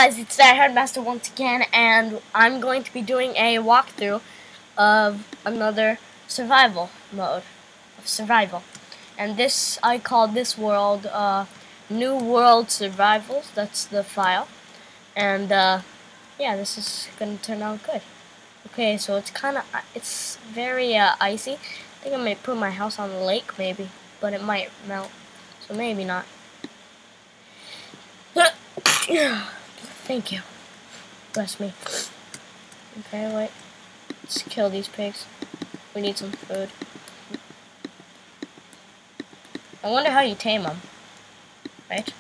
Guys, it's DieHardMaster once again, and I'm going to be doing a walkthrough of another survival mode of survival. And this, I call this world New World Survivals. That's the file. And yeah, this is gonna turn out good. Okay, so it's very icy. I think I might put my house on the lake, maybe, but it might melt, so maybe not. Thank you. Bless me. Okay, wait. Let's kill these pigs. We need some food. I wonder how you tame them. Right?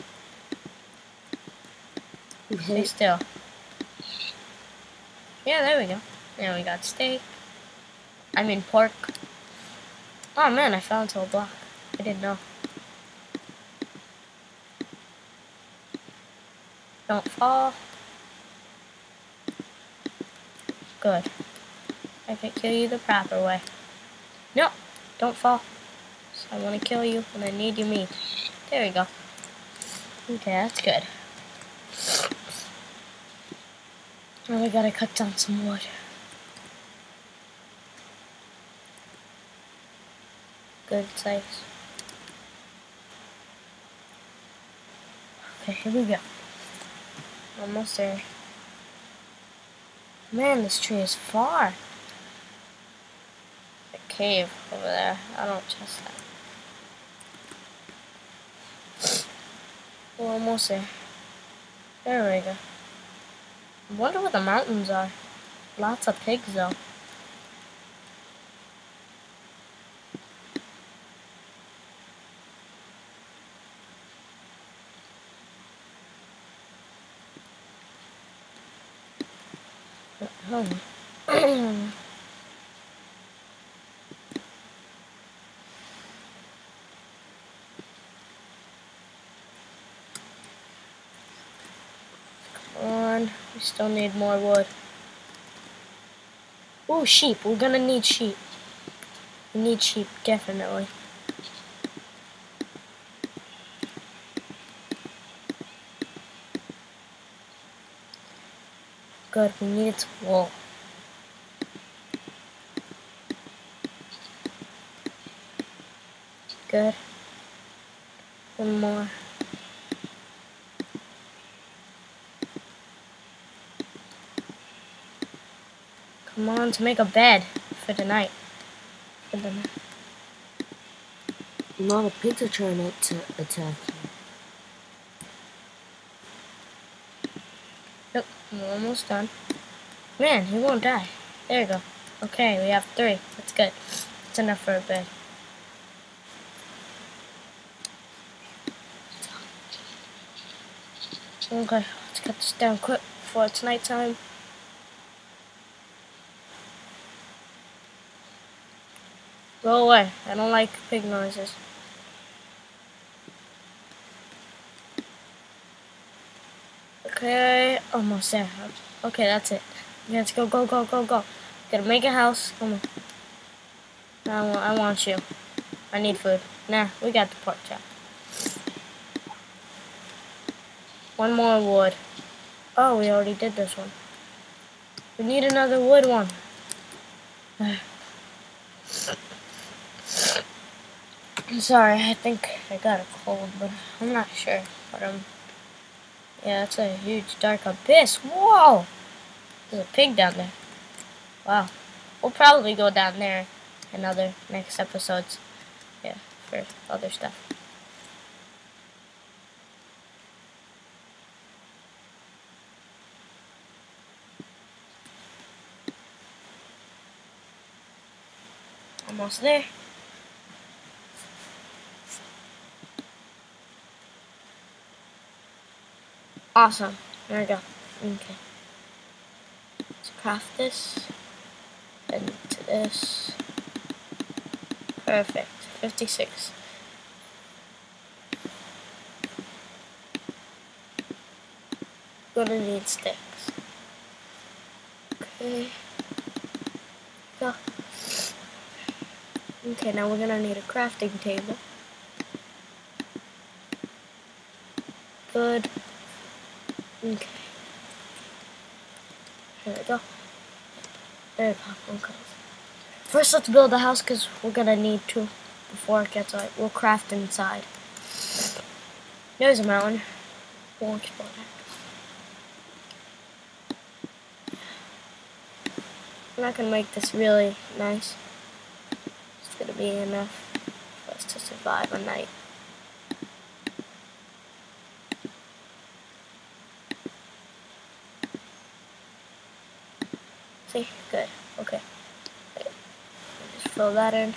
Stay still. Yeah, there we go. Now we got steak. I mean pork. Oh man, I fell into a block. I didn't know. Don't fall. Good. I can kill you the proper way. No, don't fall. So I want to kill you and I need your meat. There we go. Okay, that's good. Now we gotta cut down some wood. Good size. Okay, here we go. Almost there. Man, this tree is far. A cave over there. I don't trust that. We're almost there. There we go. I wonder what the mountains are. Lots of pigs though. Oh. Come on, we still need more wood. Ooh, sheep. We're gonna need sheep. We need sheep, definitely. Good, we need some wool. Good. One more. Come on, to make a bed for the night. Now the pigs are trying to attack you. Yep, we're almost done. Man, he won't die. There you go. Okay, we have 3. That's good. That's enough for a bed. Okay, let's cut this down quick before it's nighttime. Go away. I don't like pig noises. Okay, almost there. Okay, that's it. Let's go, go, go, go, go. Gotta make a house. Come on. I want you. I need food. Nah, we got the pork chop. One more wood. Oh, we already did this one. We need another wood one. I'm sorry, I think I got a cold, but I'm not sure. But yeah, that's a huge dark abyss. Whoa! There's a pig down there. Wow. We'll probably go down there in other next episodes. Yeah, for other stuff. Almost there. Awesome. There we go. Okay. Let's craft this. And to this. Perfect. 56. Gonna need sticks. Okay. Go. Okay, now we're gonna need a crafting table. Good. Okay. Here we go. There we go. Okay. First, let's build the house because we're gonna need to before it gets light. We'll craft inside. There's a mountain. We'll explore that. I'm not gonna make this really nice. It's gonna be enough for us to survive a night. See? Good. Okay. Just fill that in.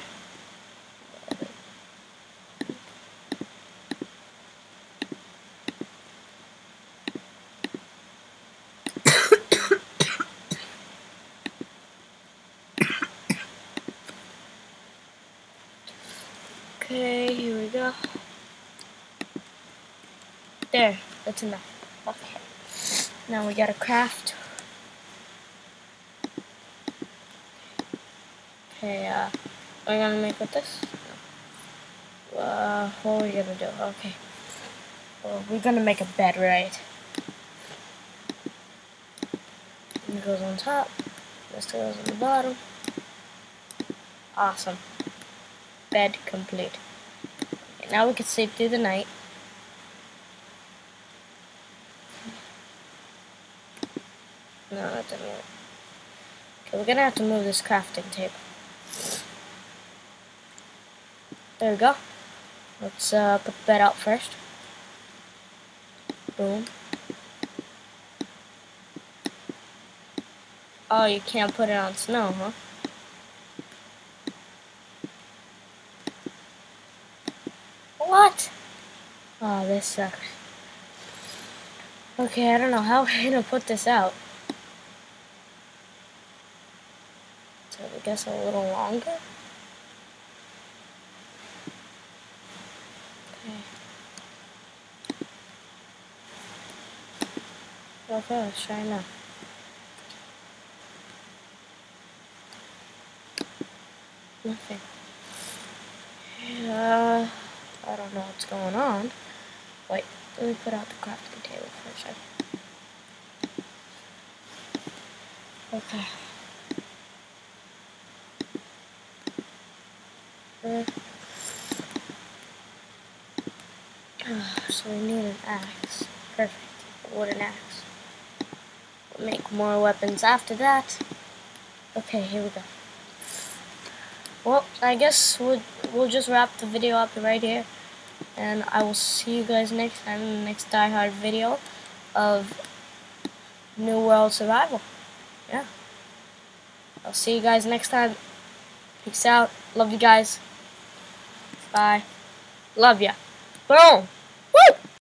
Okay, here we go. There, that's enough. Okay. Now we gotta craft. Okay, what are we gonna make with this? What are we gonna do? Okay. Well, we're gonna make a bed, right? And it goes on top. This goes on the bottom. Awesome. Bed complete. Okay, now we can sleep through the night. No, that didn't work. Okay, we're gonna have to move this crafting table. There we go. Let's put the bed out first. Boom. Oh, you can't put it on snow, huh? What? Oh, this sucks. Okay, I don't know how we're gonna put this out. So I guess a little longer. Okay, let's try now. Nothing. I don't know what's going on. Wait, let me put out the crafting table for a second. Okay. So we need an axe. Perfect. A wooden axe. We'll make more weapons after that. Okay, here we go. Well, I guess we'll just wrap the video up right here. And I will see you guys next time in the next Die Hard video of New World Survival. Yeah. I'll see you guys next time. Peace out. Love you guys. Bye. Love ya. Boom.